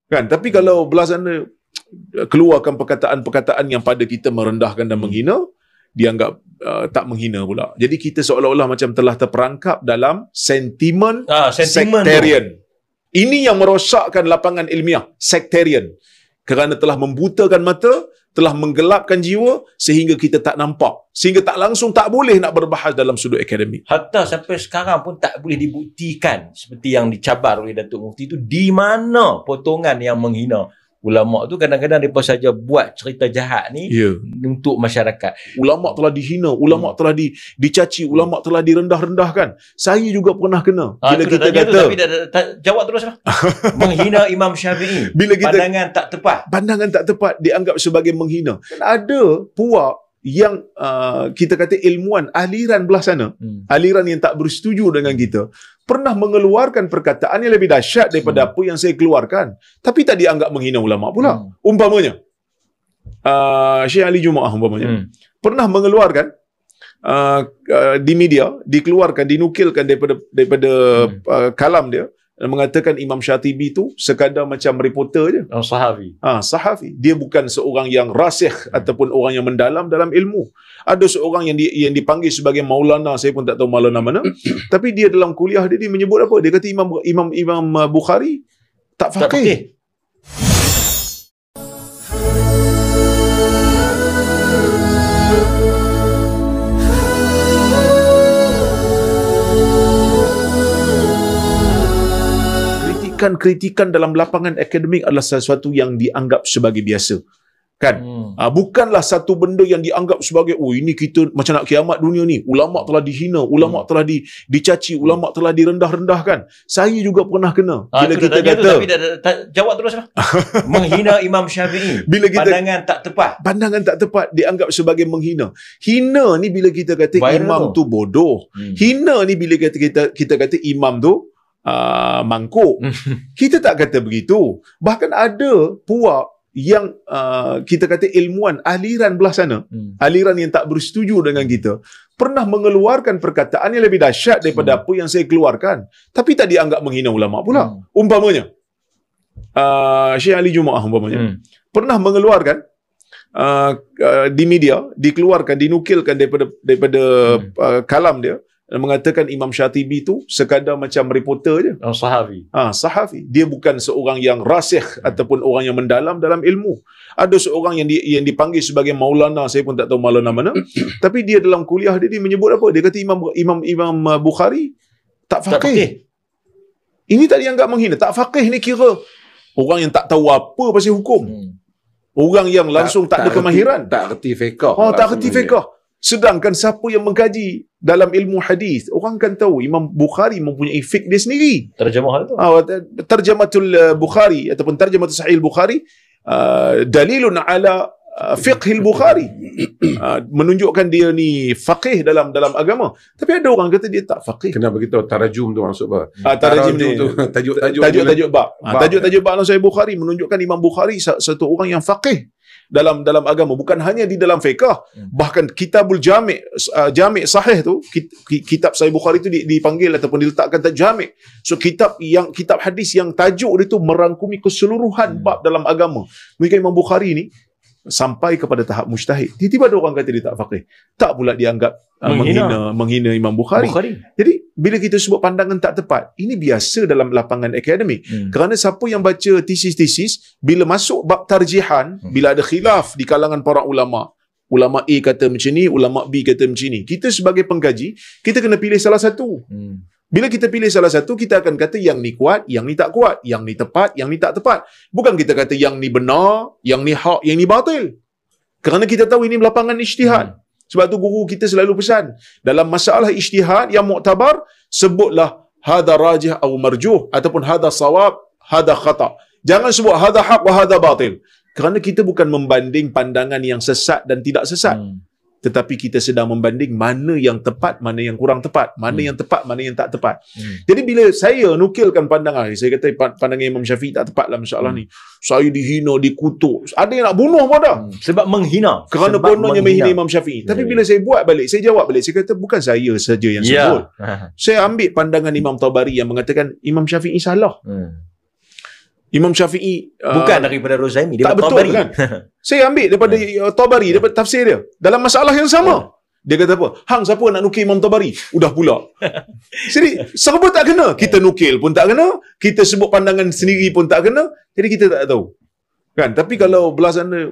Kan? Tapi kalau belah sana keluarkan perkataan-perkataan yang pada kita merendahkan dan menghina, dianggap tak menghina pula. Jadi kita seolah-olah macam telah terperangkap dalam sentimen sektarian. Ini yang merosakkan lapangan ilmiah, sektarian. Kerana telah membutakan mata, telah menggelapkan jiwa sehingga kita tak nampak. Sehingga tak langsung tak boleh nak berbahas dalam sudut akademik. Hatta sampai sekarang pun tak boleh dibuktikan seperti yang dicabar oleh Datuk Mufti itu, di mana potongan yang menghina ulama' tu. Kadang-kadang mereka saja buat cerita jahat ni untuk masyarakat. Ulama' telah dihina, ulama' telah dicaci, ulama' telah direndah-rendahkan. Saya juga pernah kena. Bila kita kata tu, tapi jawab teruslah. Menghina Imam Syafi'i. Bila kita, pandangan tak tepat. Pandangan tak tepat dianggap sebagai menghina. Ada puak yang kita kata ilmuwan aliran belah sana, aliran yang tak bersetuju dengan kita, pernah mengeluarkan perkataan yang lebih dahsyat daripada apa yang saya keluarkan, tapi tak dianggap menghina ulama' pula. Umpamanya Syekh Ali Jumaah umpamanya pernah mengeluarkan di media, dikeluarkan, dinukilkan daripada kalam dia, dan mengatakan Imam Syatibi tu sekadar macam reporter je. Sahafi. Sahafi. Dia bukan seorang yang rasikh ataupun orang yang mendalam dalam ilmu. Ada seorang yang dipanggil sebagai Maulana, saya pun tak tahu Maulana mana. Tapi dia dalam kuliah dia menyebut apa? Dia kata Imam Bukhari tak faqih. Kritikan dalam lapangan akademik adalah sesuatu yang dianggap sebagai biasa. Kan? Bukanlah satu benda yang dianggap sebagai, ini kita macam nak kiamat dunia ni. Ulama' telah dihina, ulama' telah dicaci, ulama' telah direndah-rendahkan. Saya juga pernah kena. Bila kita kata, tapi jawab teruslah. Menghina Imam Syafi'i. Bila kita, pandangan tak tepat. Pandangan tak tepat dianggap sebagai menghina. Hina ni bila kita kata imam tu bodoh. Hina ni bila kita kata imam tu mangkuk. Kita tak kata begitu. Bahkan ada puak yang kita kata ilmuwan aliran belah sana, aliran yang tak bersetuju dengan kita, pernah mengeluarkan perkataan yang lebih dahsyat daripada apa yang saya keluarkan, tapi tak dianggap menghina ulama' pula. Umpamanya Syekh Ali Jumaah umpamanya pernah mengeluarkan di media, dikeluarkan, dinukilkan daripada kalam dia, dan mengatakan Imam Syatibi tu sekadar macam reporter je. Sahafi. Sahafi. Dia bukan seorang yang rasikh ataupun orang yang mendalam dalam ilmu. Ada seorang yang dipanggil sebagai Maulana, saya pun tak tahu Maulana mana. Tapi dia dalam kuliah dia menyebut apa? Dia kata Imam Bukhari tak faqih. Ini tak dianggap menghina. Tak faqih ni kira orang yang tak tahu apa pasal hukum. Orang yang langsung tak ada kemahiran. Tak reti fiqh. Tak reti fiqh. Sedangkan siapa yang mengkaji dalam ilmu hadis, orang kan tahu Imam Bukhari mempunyai fiqh dia sendiri. Terjemah itu. Tarjamatul Bukhari ataupun tarjamatul Sahih Bukhari dalilun ala fiqhil Bukhari. Menunjukkan dia ni faqih dalam agama. Tapi ada orang kata dia tak faqih. Kenapa kita tarajum tu maksud apa? Tarajum tu tajuk bab. Tajuk bab dalam Sahih Bukhari menunjukkan Imam Bukhari satu orang yang faqih dalam agama, bukan hanya di dalam fiqh, bahkan kitabul jami' sahih tu, kitab Sahih Bukhari tu dipanggil ataupun diletakkan jami'. So kitab hadis yang tajuk dia tu merangkumi keseluruhan bab dalam agama. Mungkin Imam Bukhari ni sampai kepada tahap mujtahid. Tiba-tiba ada orang kata dia tak faqih. Tak pula dianggap menghina Imam Bukhari. Jadi bila kita sebut pandangan tak tepat, ini biasa dalam lapangan akademik. Kerana siapa yang baca tesis-tesis, bila masuk bab tarjihan, bila ada khilaf di kalangan para ulama, ulama A kata macam ni, ulama B kata macam ni, kita sebagai pengkaji, kita kena pilih salah satu. Bila kita pilih salah satu, kita akan kata yang ni kuat, yang ni tak kuat, yang ni tepat, yang ni tak tepat. Bukan kita kata yang ni benar, yang ni hak, yang ni batil. Kerana kita tahu ini lapangan ijtihad. Sebab tu guru kita selalu pesan, dalam masalah ijtihad yang muktabar, sebutlah hadha rajih atau marjuh, ataupun hadha sawab, hadha khata'. Jangan sebut hadha haq wa hadha batil. Kerana kita bukan membanding pandangan yang sesat dan tidak sesat. Tetapi kita sedang membanding mana yang tepat, mana yang kurang tepat, mana yang tepat, mana yang tak tepat. Jadi bila saya nukilkan pandangan, saya kata pandangan Imam Syafi'i tak tepat lah masalah ni, saya dihina, dikutuk, ada yang nak bunuh pun dah. Sebab menghina. Kerana kononnya menghina Imam Syafi'i. Tapi bila saya buat balik, saya jawab balik, saya kata bukan saya saja yang sebut. Saya ambil pandangan Imam Tabari yang mengatakan Imam Syafi'i salah. Imam Syafi'i bukan daripada Rozaimi, dia tak betul Tabari. kan? Saya ambil daripada Tabari, daripada tafsir dia dalam masalah yang sama. Dia kata apa? Hang siapa nak nukil Imam Tabari? Udah pula. Jadi serba tak kena. Kita nukil pun tak kena, kita sebut pandangan sendiri pun tak kena. Jadi kita tak tahu. Kan? Tapi kalau belah sana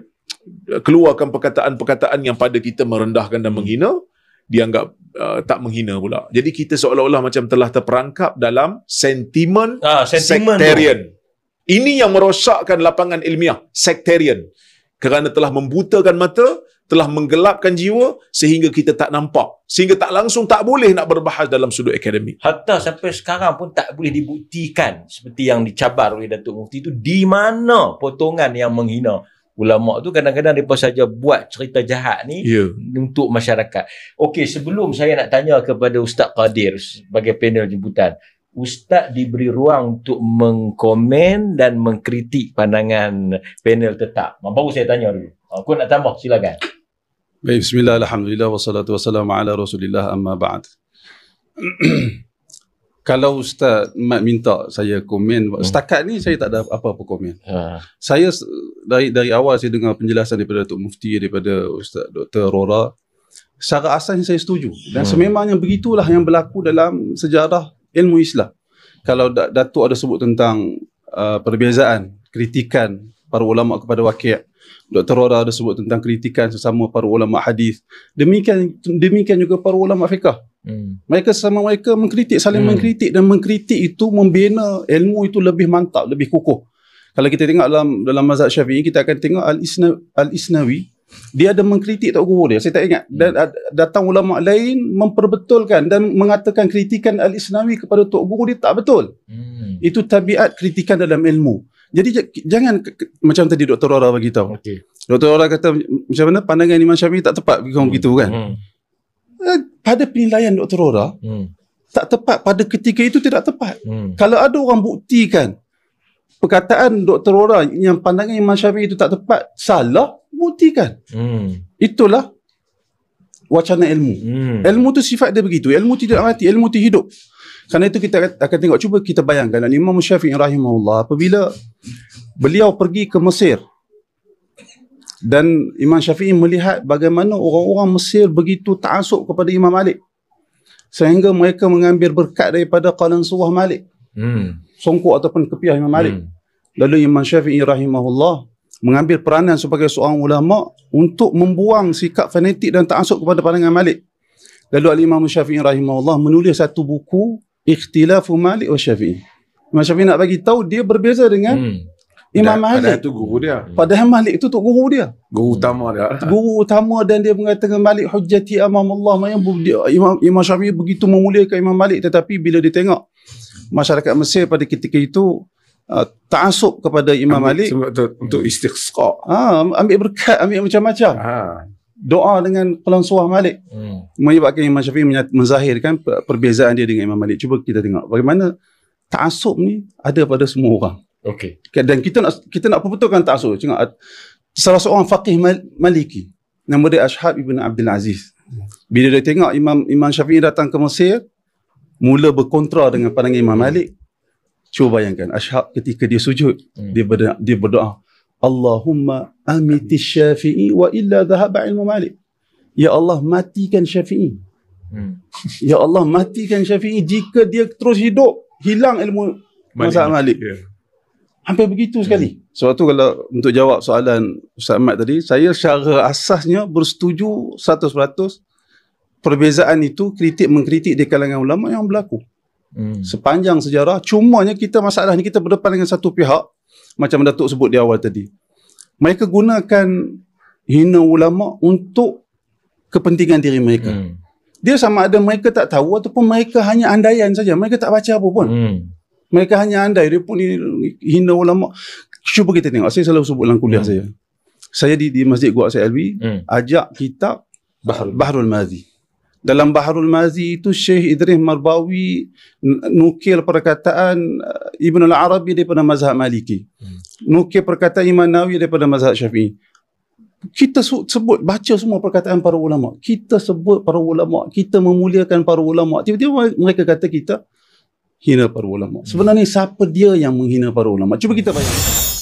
keluarkan perkataan-perkataan yang pada kita merendahkan dan menghina, dianggap tak menghina pula. Jadi kita seolah-olah macam telah terperangkap dalam sentimen sektarian. Ini yang merosakkan lapangan ilmiah, sektarian. Kerana telah membutakan mata, telah menggelapkan jiwa sehingga kita tak nampak. Sehingga tak langsung tak boleh nak berbahas dalam sudut akademik. Hatta sampai sekarang pun tak boleh dibuktikan seperti yang dicabar oleh Datuk Mufti itu, di mana potongan yang menghina ulama tu. Kadang-kadang mereka saja buat cerita jahat ni untuk masyarakat. Okey, sebelum saya nak tanya kepada Ustaz Qadir sebagai panel jemputan, Ustaz diberi ruang untuk mengkomen dan mengkritik pandangan panel tetap. Baru saya tanya dulu. Aku nak tambah, silakan. Baik, bismillah, alhamdulillah, wassalatu wassalamu ala rasulillah, amma ba'd. Kalau Ustaz Mat minta saya komen, setakat ni saya tak ada apa-apa komen. Saya dari awal saya dengar penjelasan daripada Datuk Mufti, daripada Ustaz Dr. Rora, secara asasnya saya setuju. Dan sememangnya begitulah yang berlaku dalam sejarah ilmu Islam. Kalau Datuk ada sebut tentang perbezaan, kritikan para ulama kepada Waqi', Dr. Rora ada sebut tentang kritikan sesama para ulama hadis. Demikian juga para ulama fiqh. Mereka sesama mereka mengkritik, saling mengkritik, dan mengkritik itu membina ilmu itu lebih mantap, lebih kukuh. Kalau kita tengok dalam mazhab Syafi'i, kita akan tengok Al-Isnawi, dia ada mengkritik tok guru dia. Saya tak ingat. Dan datang ulama lain memperbetulkan dan mengatakan kritikan Al-Isnawi kepada tok guru dia tak betul. Itu tabiat kritikan dalam ilmu. Jadi jangan macam tadi Dr. Rora bagi tahu. Dr. Rora kata macam mana pandangan Imam Syafi'i tak tepat begitu kan. Pada penilaian Dr. Rora, tak tepat pada ketika itu, tidak tepat. Kalau ada orang buktikan perkataan Dr. Rora yang pandangan Imam Syafi'i itu tak tepat, salah, buktikan. Itulah wacana ilmu. Ilmu tu sifat dia begitu. Ilmu tidak mati, ilmu tu hidup. Kerana itu kita akan tengok, cuba kita bayangkan Imam Syafi'i rahimahullah apabila beliau pergi ke Mesir, dan Imam Syafi'i melihat bagaimana orang-orang Mesir begitu ta'asub kepada Imam Malik, sehingga mereka mengambil berkat daripada qalansuwah Malik, songkok ataupun kepiah Imam Malik. Lalu Imam Syafi'i rahimahullah mengambil peranan sebagai seorang ulama untuk membuang sikap fanatik dan ta'asub kepada pandangan Malik. Lalu Imam Syafi'i rahimahullah menulis satu buku, Ikhtilafu Malik wa Syafi'i. Imam Syafi'i nak bagi tahu dia berbeza dengan Imam Malik. Padahal itu guru dia. Padahal Malik itu guru dia. Guru utama dia. Guru utama, dan dia mengatakan Malik hujjati amam Allah. Imam Syafi'i begitu memuliakan Imam Malik, tetapi bila dia tengok masyarakat Mesir pada ketika itu ta'asub kepada Imam Malik untuk istiqsa', ambil berkat, ambil macam-macam. Doa dengan qalansuwah Malik, menyebabkan Imam Syafi'i menzahirkan perbezaan dia dengan Imam Malik. Cuba kita tengok bagaimana ta'asub ni ada pada semua orang. Dan kita nak perbetulkan ta'asub. Salah seorang faqih Maliki, nama dia Ashab ibn Abdul Aziz, bila dia tengok Imam Syafi'i datang ke Mesir, mula berkontra dengan pandangan Imam Malik. Cuba bayangkan Ashab ketika dia sujud, dia berdoa, Allahumma amiti Syafi'i wa illa dhahaba ilmu Malik. Ya Allah, matikan Syafi'i. Ya Allah, matikan Syafi'i. Jika dia terus hidup, hilang ilmu mazhab Malik. Hampir begitu sekali. Sebab tu kalau untuk jawab soalan Ustaz Ahmad tadi, saya secara asasnya bersetuju 100% perbezaan itu, kritik-mengkritik di kalangan ulama yang berlaku sepanjang sejarah. Cumanya masalah ni kita berdepan dengan satu pihak, macam Datuk sebut di awal tadi. Mereka gunakan hina ulama untuk kepentingan diri mereka. Dia sama ada mereka tak tahu ataupun mereka hanya andaian saja. Mereka tak baca apa pun. Mereka hanya andai. Dia pun hina ulama. Cuba kita tengok. Saya selalu sebut dalam kuliah saya. Saya di Masjid Gua Syed Alwi ajak kitab Bahrul Mazi. Dalam Bahrul Mazi itu Syekh Idris Marbawi nukil perkataan Ibn al-Arabi daripada mazhab Maliki. Nukil perkataan Imam Nawawi daripada mazhab Syafi'i. Kita sebut, baca semua perkataan para ulama. Kita sebut para ulama, kita memuliakan para ulama. Tiba-tiba mereka kata kita hina para ulama. Sebenarnya siapa dia yang menghina para ulama? Cuba kita bayangkan.